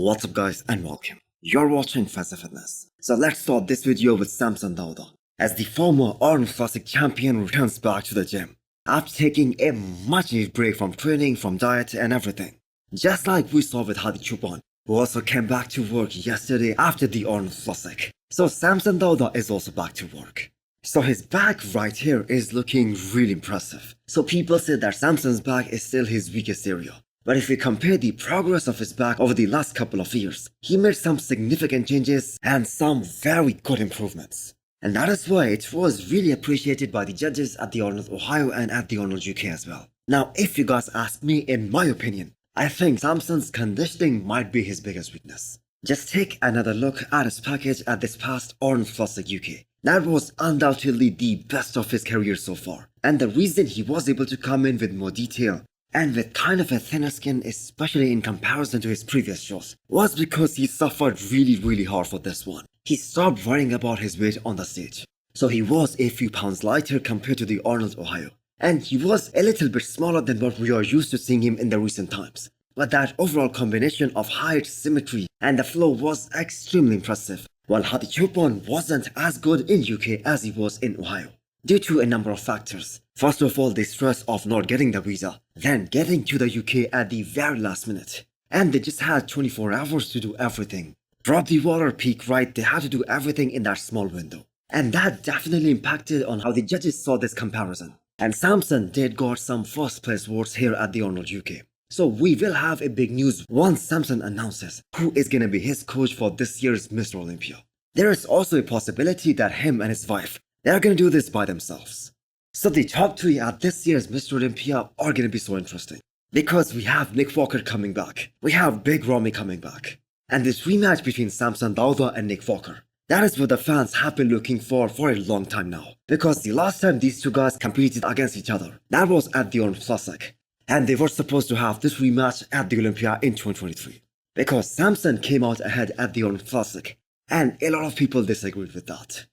What's up guys and welcome. You're watching Fazi Fitness. So let's start this video with Samson Dauda, as the former Arnold Classic champion returns back to the gym after taking a much needed break from training, from diet and everything. Just like we saw with Hadi Choopan, who also came back to work yesterday after the Arnold Classic. So Samson Dauda is also back to work. So his back right here is looking really impressive. So people say that Samson's back is still his weakest area. But if we compare the progress of his back over the last couple of years, he made some significant changes and some very good improvements. And that is why it was really appreciated by the judges at the Arnold Ohio and at the Arnold UK as well. Now if you guys ask me, in my opinion, I think Samson's conditioning might be his biggest weakness. Just take another look at his package at this past Arnold Classic UK. That was undoubtedly the best of his career so far. And the reason he was able to come in with more detail and with kind of a thinner skin, especially in comparison to his previous shows, was because he suffered really hard for this one. He stopped worrying about his weight on the stage. So he was a few pounds lighter compared to the Arnold Ohio. And he was a little bit smaller than what we are used to seeing him in the recent times. But that overall combination of height, symmetry and the flow was extremely impressive. While Hadi Choopan wasn't as good in UK as he was in Ohio, due to a number of factors. First of all, the stress of not getting the visa, then getting to the UK at the very last minute. And they just had 24 hours to do everything. Drop the water, peak right, they had to do everything in that small window. And that definitely impacted on how the judges saw this comparison. And Samson did got some first place votes here at the Arnold UK. So we will have a big news once Samson announces who is gonna be his coach for this year's Mr. Olympia. There is also a possibility that him and his wife, they're gonna do this by themselves. So the top 3 at this year's Mr. Olympia are gonna be so interesting. Because we have Nick Walker coming back. We have Big Romy coming back. And this rematch between Samson Dauda and Nick Walker, that is what the fans have been looking for a long time now. Because the last time these two guys competed against each other, that was at the Arnold Classic. And they were supposed to have this rematch at the Olympia in 2023. Because Samson came out ahead at the Arnold Classic. And a lot of people disagreed with that.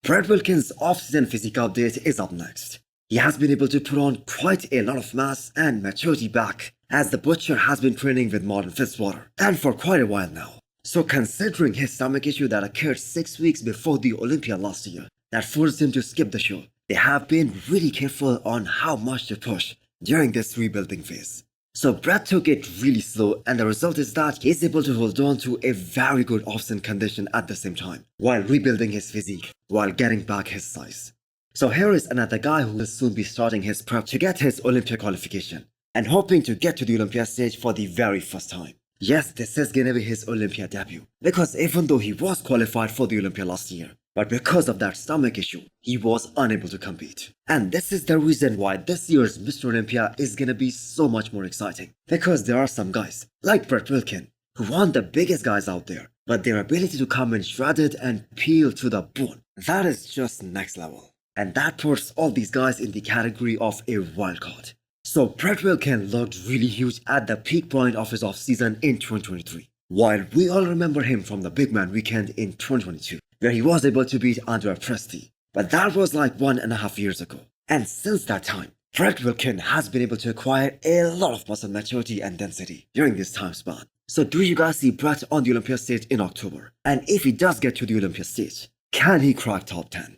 Brett Willken's off-season physique update is up next. He has been able to put on quite a lot of mass and maturity back, as the butcher has been training with modern Fitzwater, and for quite a while now. So considering his stomach issue that occurred 6 weeks before the Olympia last year, that forced him to skip the show, they have been really careful on how much to push during this rebuilding phase. So Brett took it really slow, and the result is that he is able to hold on to a very good off-season condition at the same time, while rebuilding his physique, while getting back his size. So here is another guy who will soon be starting his prep to get his Olympia qualification, and hoping to get to the Olympia stage for the very first time. Yes, this is gonna be his Olympia debut, because even though he was qualified for the Olympia last year, but because of that stomach issue, he was unable to compete. And this is the reason why this year's Mr. Olympia is gonna be so much more exciting. Because there are some guys, like Brett Willken, who aren't the biggest guys out there, but their ability to come in shredded and peel to the bone, that is just next level. And that puts all these guys in the category of a wild card. So Brett Willken looked really huge at the peak point of his off-season in 2023. While we all remember him from the Big Man weekend in 2022. Where he was able to beat Andrea Presti, but that was like 1.5 years ago. And since that time, Brett Willken has been able to acquire a lot of muscle maturity and density during this time span. So do you guys see Brett on the Olympia stage in October? And if he does get to the Olympia stage, can he crack top 10?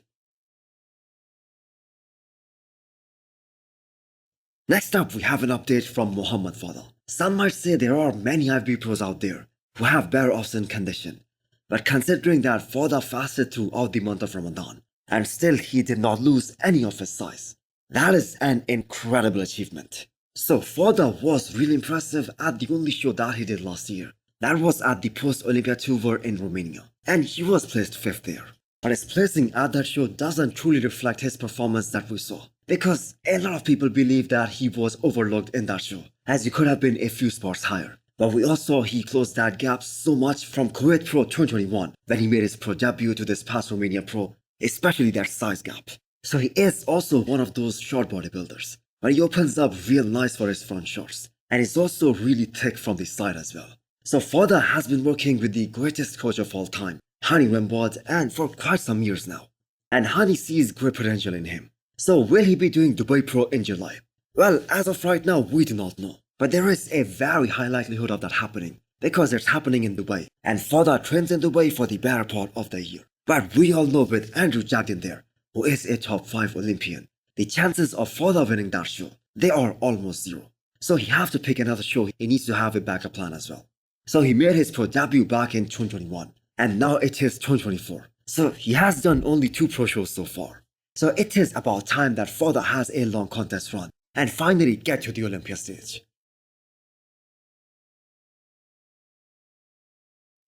Next up, we have an update from Mohammad Fadel. Some might say there are many IFB pros out there who have better off-season condition. But considering that Foda fasted throughout the month of Ramadan, and still he did not lose any of his size, that is an incredible achievement. So Foda was really impressive at the only show that he did last year. That was at the post-Olympia tour in Romania, and he was placed 5th there. But his placing at that show doesn't truly reflect his performance that we saw, because a lot of people believe that he was overlooked in that show, as he could have been a few spots higher. But we all saw he closed that gap so much from Kuwait Pro 2021 when he made his pro debut to this past Romania Pro, especially that size gap. So he is also one of those short bodybuilders, but he opens up real nice for his front shots, and is also really thick from the side as well. So Foda has been working with the greatest coach of all time, Hani Rembod, and for quite some years now. And Hani sees great potential in him. So will he be doing Dubai Pro in July? Well, as of right now, we do not know. But there is a very high likelihood of that happening because it's happening in Dubai, and Foda trains in Dubai for the better part of the year. But we all know with Andrew Jackson there, who is a top 5 Olympian, the chances of Foda winning that show, they are almost zero. So he have to pick another show. He needs to have a backup plan as well. So he made his pro debut back in 2021, and now it is 2024. So he has done only 2 pro shows so far. So it is about time that Foda has a long contest run and finally get to the Olympia stage.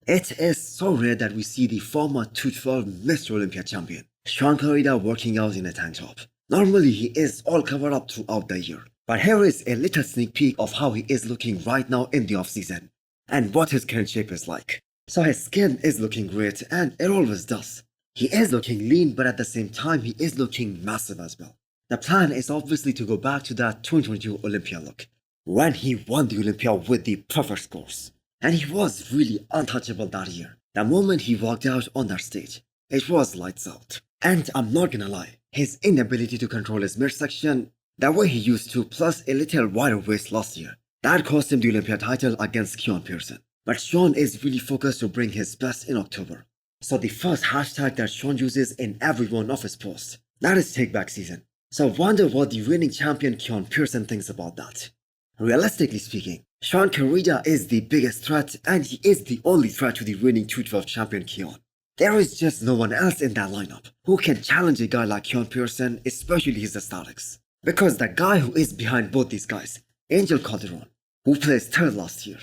It is so rare that we see the former 212 Mr. Olympia champion, Shaun Clarida, working out in a tank top. Normally he is all covered up throughout the year, but here is a little sneak peek of how he is looking right now in the off-season, and what his current shape is like. So his skin is looking great, and it always does. He is looking lean, but at the same time he is looking massive as well. The plan is obviously to go back to that 2022 Olympia look, when he won the Olympia with the perfect scores. And he was really untouchable that year. The moment he walked out on that stage, it was lights out. And I'm not gonna lie, his inability to control his midsection the way he used to, plus a little wider waist last year, that cost him the Olympia title against Keon Pearson. But Shaun is really focused to bring his best in October. So the first hashtag that Shaun uses in every one of his posts, that is take back season. So wonder what the reigning champion Keon Pearson thinks about that. Realistically speaking, Shaun Clarida is the biggest threat, and he is the only threat to the reigning 212 champion Keon. There is just no one else in that lineup who can challenge a guy like Keon Pearson, especially his aesthetics. Because the guy who is behind both these guys, Angel Calderon, who placed 3rd last year,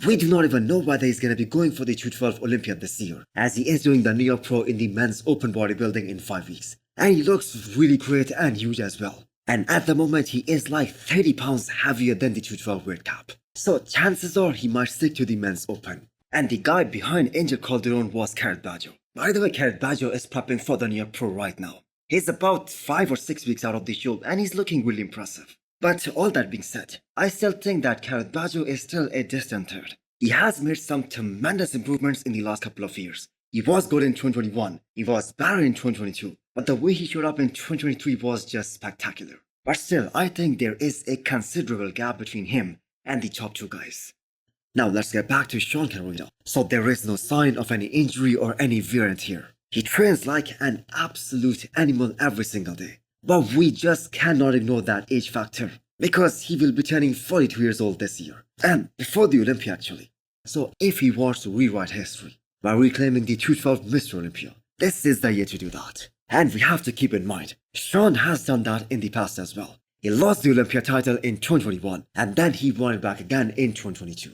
we do not even know whether he's going to be going for the 212 Olympia this year, as he is doing the New York Pro in the men's open bodybuilding in 5 weeks. And he looks really great and huge as well. And at the moment he is like 30 pounds heavier than the 212 weight cap. So chances are he might stick to the men's open. And the guy behind Angel Calderon was Kerrith Bajo. By the way, Kerrith Bajo is prepping for the New York Pro right now. He's about 5 or 6 weeks out of the show and he's looking really impressive. But all that being said, I still think that Kerrith Bajo is still a distant third. He has made some tremendous improvements in the last couple of years. He was good in 2021, he was better in 2022, but the way he showed up in 2023 was just spectacular. But still, I think there is a considerable gap between him and the top 2 guys. Now let's get back to Shaun Clarida. So there is no sign of any injury or any variant here. He trains like an absolute animal every single day. But we just cannot ignore that age factor, because he will be turning 42 years old this year, and before the Olympia actually. So if he wants to rewrite history by reclaiming the 212 Mr. Olympia, this is the year to do that. And we have to keep in mind, Shaun has done that in the past as well. He lost the Olympia title in 2021 and then he won it back again in 2022.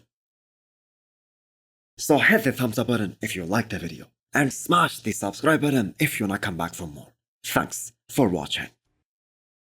So hit the thumbs up button if you liked the video and smash the subscribe button if you wanna come back for more. Thanks for watching.